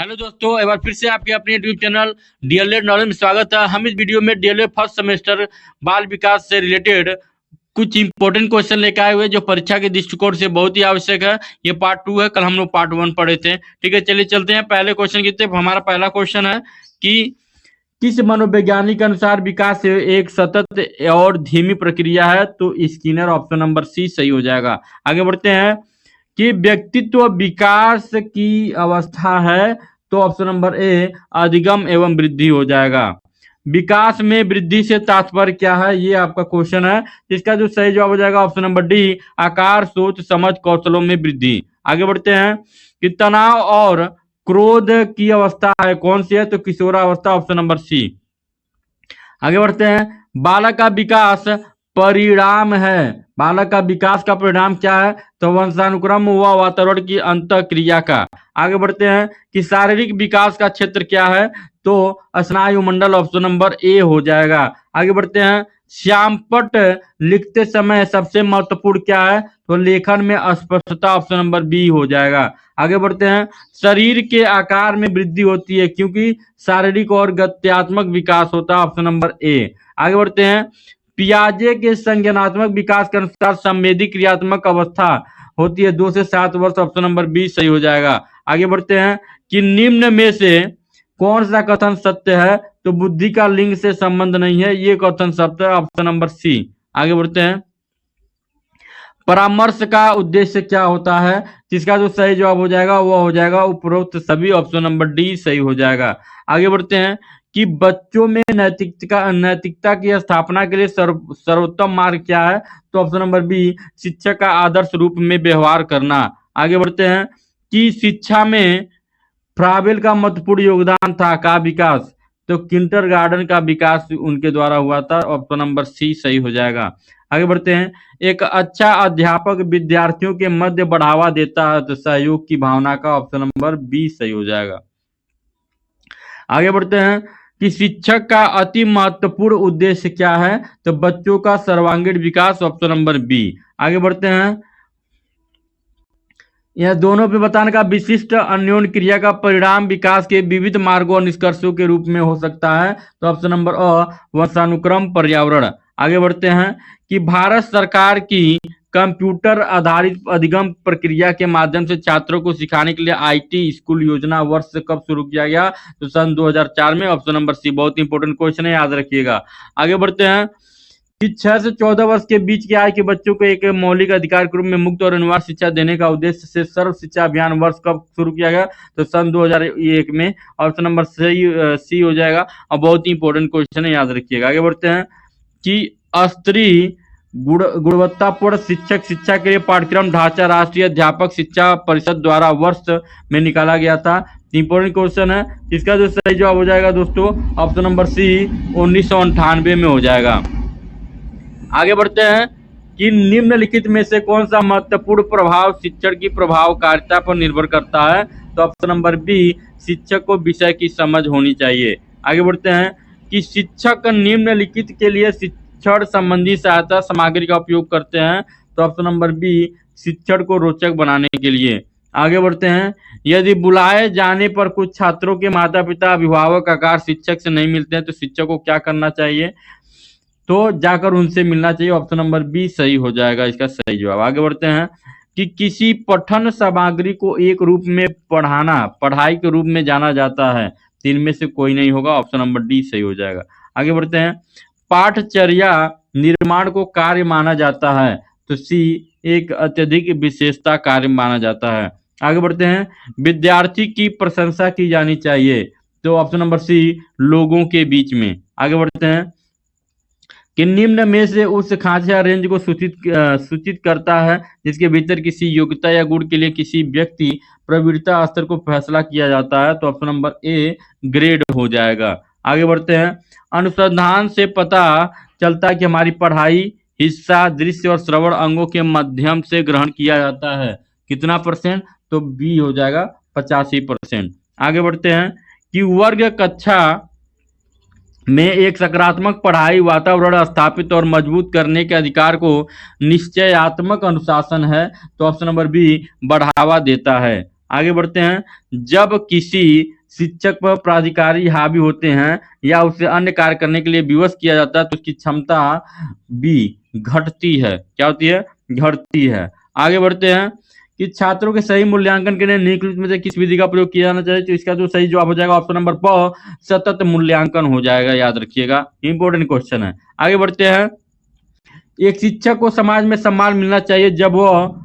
Hello दोस्तों, एक बार फिर से आपके अपने यूट्यूब चैनल डीएलएड नॉलेज में स्वागत है। हम इस वीडियो में डीएलएड फर्स्ट सेमेस्टर बाल विकास से रिलेटेड कुछ इंपॉर्टेंट क्वेश्चन लेकर आए हुए जो परीक्षा के दृष्टिकोण से बहुत ही आवश्यक है। ये पार्ट 2 है, कल हम लोग पार्ट 1 पढ़े थे। ठीक है, चलिए चलते हैं पहले क्वेश्चन की तरफ। हमारा पहला क्वेश्चन है कि किस मनोवैज्ञानिक के अनुसार विकास एक सतत और धीमी प्रक्रिया है? तो स्किनर, ऑप्शन नंबर सी सही हो जाएगा। आगे बढ़ते हैं कि व्यक्तित्व विकास की अवस्था है, तो ऑप्शन नंबर ए अधिगम एवं वृद्धि हो जाएगा। विकास में वृद्धि से तात्पर्य क्या है, ये आपका क्वेश्चन है। इसका जो सही जवाब हो जाएगा ऑप्शन नंबर डी, आकार, सोच, समझ, कौशलों में वृद्धि। आगे बढ़ते हैं कि तनाव और क्रोध की अवस्था है, कौन सी है? तो किशोरावस्था, ऑप्शन नंबर सी। आगे बढ़ते हैं, बालक का विकास परिणाम है। बालक का विकास का परिणाम क्या है? तो वंशानुक्रम व वातावरण की अंतःक्रिया का। आगे बढ़ते हैं कि शारीरिक विकास का क्षेत्र क्या है? तो स्नायुमंडल, ऑप्शन नंबर ए हो जाएगा। आगे बढ़ते हैं, श्यामपट्ट लिखते समय सबसे महत्वपूर्ण क्या है? तो लेखन में स्पष्टता, ऑप्शन नंबर बी हो जाएगा। आगे बढ़ते हैं, शरीर के आकार में वृद्धि होती है क्योंकि शारीरिक और गत्यात्मक विकास होता है, ऑप्शन नंबर ए। आगे बढ़ते हैं, पियाजे के संज्ञानात्मक विकास के अनुसार संवेदी क्रियात्मक अवस्था होती है 2 से 7 वर्ष, ऑप्शन नंबर बी सही हो जाएगा। आगे बढ़ते हैं कि निम्न में से कौन सा कथन सत्य है? तो बुद्धि का लिंग से संबंध नहीं है, ये कथन सत्य है, ऑप्शन नंबर सी। आगे बढ़ते हैं, परामर्श का उद्देश्य क्या होता है? जिसका जो सही जवाब हो जाएगा वो हो जाएगा उपरोक्त सभी, ऑप्शन नंबर डी सही हो जाएगा। आगे बढ़ते हैं कि बच्चों में नैतिकता की स्थापना के लिए सर्वोत्तम मार्ग क्या है? तो ऑप्शन नंबर बी, शिक्षक का आदर्श रूप में व्यवहार करना। आगे बढ़ते हैं कि शिक्षा में फ्राबेल का महत्वपूर्ण योगदान था का विकास? तो किंडरगार्टन का विकास उनके द्वारा हुआ था, ऑप्शन नंबर सी सही हो जाएगा। आगे बढ़ते हैं, एक अच्छा अध्यापक विद्यार्थियों के मध्य बढ़ावा देता है, तो सहयोग की भावना का, ऑप्शन नंबर बी सही हो जाएगा। आगे बढ़ते हैं कि शिक्षक का अति महत्वपूर्ण उद्देश्य क्या है? तो बच्चों का सर्वांगीण विकास, ऑप्शन नंबर बी। आगे बढ़ते हैं, यह दोनों पे बताने का विशिष्ट अन्योन्य क्रिया का परिणाम विकास के विविध मार्गों और निष्कर्षों के रूप में हो सकता है, तो ऑप्शन नंबर अ वंशानुक्रम पर्यावरण। आगे बढ़ते हैं कि भारत सरकार की कंप्यूटर आधारित अधिगम प्रक्रिया के माध्यम से छात्रों को सिखाने के लिए आईटी स्कूल योजना वर्ष कब शुरू किया गया? तो सन 2004 में, ऑप्शन नंबर सी। बहुत इंपॉर्टेंट क्वेश्चन है, याद रखिएगा। आगे बढ़ते हैं कि 6 से 14 वर्ष के बीच की आयु के बच्चों को एक मौलिक अधिकार के रूप में मुक्त और अनिवार्य शिक्षा देने का उद्देश्य से सर्व शिक्षा अभियान वर्ष कब शुरू किया गया? तो सन 2001 में, ऑप्शन नंबर सी हो जाएगा। और बहुत ही इंपॉर्टेंट क्वेश्चन है, याद रखिएगा। आगे बढ़ते हैं कि स्तरीय गुणवत्तापूर्ण शिक्षक शिक्षा के लिए पाठ्यक्रम ढांचा राष्ट्रीय अध्यापक शिक्षा परिषद द्वारा वर्ष में निकाला गया था। इंपॉर्टेंट क्वेश्चन है, इसका जो सही जवाब हो जाएगा दोस्तों, ऑप्शन नंबर सी 1998 में हो जाएगा। आगे बढ़ते हैं कि निम्नलिखित में से कौन सा महत्वपूर्ण प्रभाव शिक्षण की प्रभावकारिता पर निर्भर करता है? तो ऑप्शन नंबर बी, शिक्षक को विषय की समझ होनी चाहिए। आगे बढ़ते हैं कि शिक्षक निम्नलिखित के लिए शिक्षण संबंधी सहायता सामग्री का उपयोग करते हैं, तो ऑप्शन नंबर बी, शिक्षण को रोचक बनाने के लिए। आगे बढ़ते हैं, यदि बुलाए जाने पर कुछ छात्रों के माता पिता अभिभावक आकार शिक्षक से नहीं मिलते हैं तो शिक्षक को क्या करना चाहिए? तो जाकर उनसे मिलना चाहिए, ऑप्शन नंबर बी सही हो जाएगा इसका सही जवाब। आगे बढ़ते हैं कि किसी पठन सामग्री को एक रूप में पढ़ाना पढ़ाई के रूप में जाना जाता है, तीन में से कोई नहीं होगा, ऑप्शन नंबर डी सही हो जाएगा। आगे बढ़ते हैं, पाठचर्या निर्माण को कार्य माना जाता है, तो सी एक अत्यधिक विशेषता कार्य माना जाता है। आगे बढ़ते हैं, विद्यार्थी की प्रशंसा की जानी चाहिए, तो ऑप्शन नंबर सी लोगों के बीच में। आगे बढ़ते हैं कि निम्न में से उस खांचे या रेंज को सूचित करता है जिसके भीतर किसी योग्यता या गुण के लिए किसी व्यक्ति प्रवीणता स्तर को फैसला किया जाता है, तो ऑप्शन नंबर ए ग्रेड हो जाएगा। आगे बढ़ते हैं, अनुसंधान से पता चलता है कि हमारी पढ़ाई हिस्सा दृश्य और श्रवण अंगों के माध्यम से ग्रहण किया जाता है, कितना परसेंट? तो बी हो जाएगा 85%। आगे बढ़ते हैं कि वर्ग कक्षा में एक सकारात्मक पढ़ाई वातावरण स्थापित और मजबूत करने के अधिकार को निश्चयात्मक अनुशासन है, तो ऑप्शन नंबर बी बढ़ावा देता है। आगे बढ़ते हैं, जब किसी शिक्षक पर प्राधिकारी हावी होते हैं या उसे अन्य कार्य करने के लिए विवश किया जाता है तो उसकी क्षमता बी घटती है। क्या होती है? घटती है। आगे बढ़ते हैं कि छात्रों के सही मूल्यांकन के लिए निम्नलिखित में से किस विधि का प्रयोग किया जाना चाहिए? तो इसका जो सही जवाब हो जाएगा ऑप्शन नंबर ब सतत मूल्यांकन हो जाएगा, याद रखिएगा, इंपॉर्टेंट क्वेश्चन है। आगे बढ़ते हैं, एक शिक्षक को समाज में सम्मान मिलना चाहिए जब वह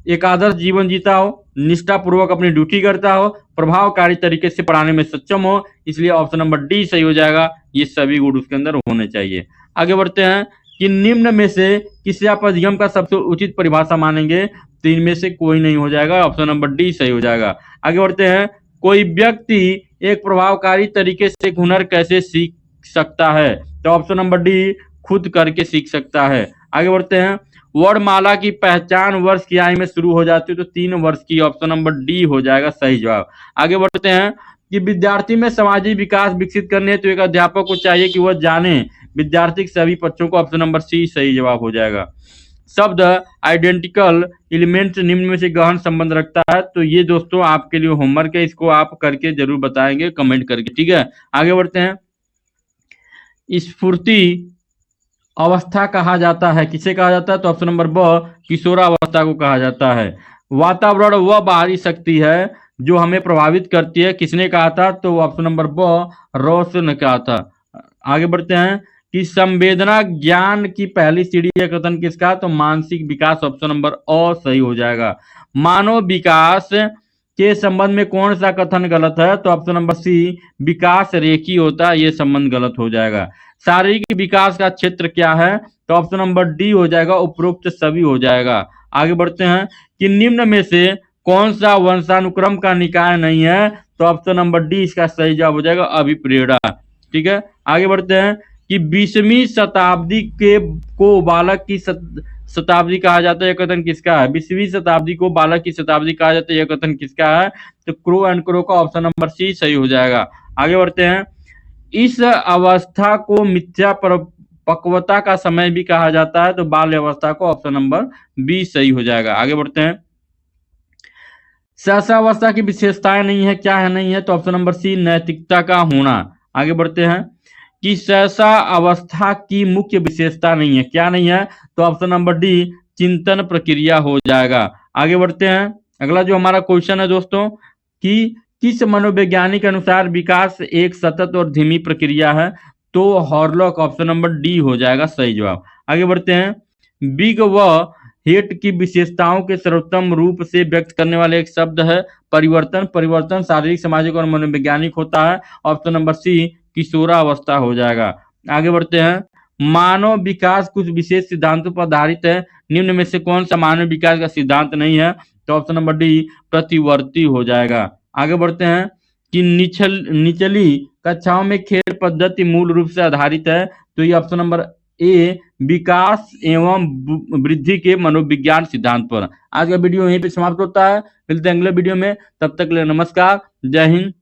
एक आदर्श जीवन जीता हो, निष्ठापूर्वक अपनी ड्यूटी करता हो, प्रभावकारी तरीके से पढ़ाने में सक्षम हो, इसलिए ऑप्शन नंबर डी सही हो जाएगा। ये सभी गुण उसके अंदर होने चाहिए। आगे बढ़ते हैं कि निम्न में से किसे आप अधिगम का सबसे उचित परिभाषा मानेंगे? तो इनमें से कोई नहीं हो जाएगा, ऑप्शन नंबर डी सही हो जाएगा। आगे बढ़ते हैं, कोई व्यक्ति एक प्रभावकारी तरीके से एक हुनर कैसे सीख सकता है? तो ऑप्शन नंबर डी खुद करके सीख सकता है। आगे बढ़ते हैं, वर्णमाला की पहचान वर्ष की आयु में शुरू हो जाती है तो 3 वर्ष की, ऑप्शन नंबर डी हो जाएगा सही जवाब। आगे बढ़ते हैं कि विद्यार्थी में सामाजिक विकास विकसित करने तो एक अध्यापक को चाहिए कि वह जाने विद्यार्थी के सभी पक्षों को, ऑप्शन नंबर सी सही जवाब हो जाएगा। शब्द आइडेंटिकल एलिमेंट निम्न में से गहन संबंध रखता है, तो ये दोस्तों आपके लिए होमवर्क है, इसको आप करके जरूर बताएंगे कमेंट करके, ठीक है। आगे बढ़ते हैं, स्फूर्ति अवस्था कहा जाता है, किसे कहा जाता है? तो ऑप्शन नंबर ब किशोरावस्था को कहा जाता है। वातावरण वह बाहरी शक्ति है जो हमें प्रभावित करती है, किसने कहा था? तो ऑप्शन नंबर ब रॉस ने कहा था। आगे बढ़ते हैं कि संवेदना ज्ञान की पहली सीढ़ी है, कथन किसका? तो मानसिक विकास, ऑप्शन नंबर अ सही हो जाएगा। मानव विकास के संबंध में कौन सा कथन गलत है? तो ऑप्शन नंबर सी विकास रेखी होता है, ये संबंध गलत हो जाएगा। शारीरिक विकास का क्षेत्र क्या है? तो ऑप्शन नंबर डी हो जाएगा, उपरोक्त सभी हो जाएगा। आगे बढ़ते हैं कि निम्न में से कौन सा वंशानुक्रम का निकाय नहीं है? तो ऑप्शन नंबर डी इसका सही जवाब हो जाएगा, अभिप्रेरणा, ठीक है। आगे बढ़ते हैं कि 20वीं शताब्दी के को बालक की शताब्दी कहा जाता है, यह कथन किसका है? 20वीं शताब्दी को बालक की शताब्दी कहा जाता है, यह कथन किसका है? तो क्रो एंड क्रो का ऑप्शन नंबर सी सही हो जाएगा। आगे बढ़ते हैं, इस अवस्था को मिथ्या पक्वता का समय भी कहा जाता है, तो बाल्य अवस्था को, ऑप्शन नंबर बी सही हो जाएगा। आगे बढ़ते हैं, सहसावस्था की विशेषताएं नहीं है, क्या है नहीं है? तो ऑप्शन नंबर सी नैतिकता का होना। आगे बढ़ते हैं कि सहसा अवस्था की मुख्य विशेषता नहीं है, क्या नहीं है? तो ऑप्शन नंबर डी चिंतन प्रक्रिया हो जाएगा। आगे बढ़ते हैं, अगला जो हमारा क्वेश्चन है दोस्तों कि किस मनोवैज्ञानिक के अनुसार विकास एक सतत और धीमी प्रक्रिया है? तो हॉर्लॉक, ऑप्शन नंबर डी हो जाएगा सही जवाब। आगे बढ़ते हैं, बिग व हेट की विशेषताओं के सर्वोत्तम रूप से व्यक्त करने वाले एक शब्द है परिवर्तन। परिवर्तन शारीरिक, सामाजिक और मनोवैज्ञानिक होता है, ऑप्शन नंबर सी किशोरावस्था हो जाएगा। आगे बढ़ते हैं, मानव विकास कुछ विशेष सिद्धांतों पर आधारित है, निम्न में से कौन सा मानव विकास का सिद्धांत नहीं है? तो ऑप्शन नंबर डी प्रतिवर्ती हो जाएगा। आगे बढ़ते हैं कि निचली कक्षाओं में खेल पद्धति मूल रूप से आधारित है, तो ये ऑप्शन नंबर ए विकास एवं वृद्धि के मनोविज्ञान सिद्धांत पर। आज का वीडियो यहीं पे समाप्त होता है, मिलते हैं अगले वीडियो में, तब तक के लिए नमस्कार, जय हिंद।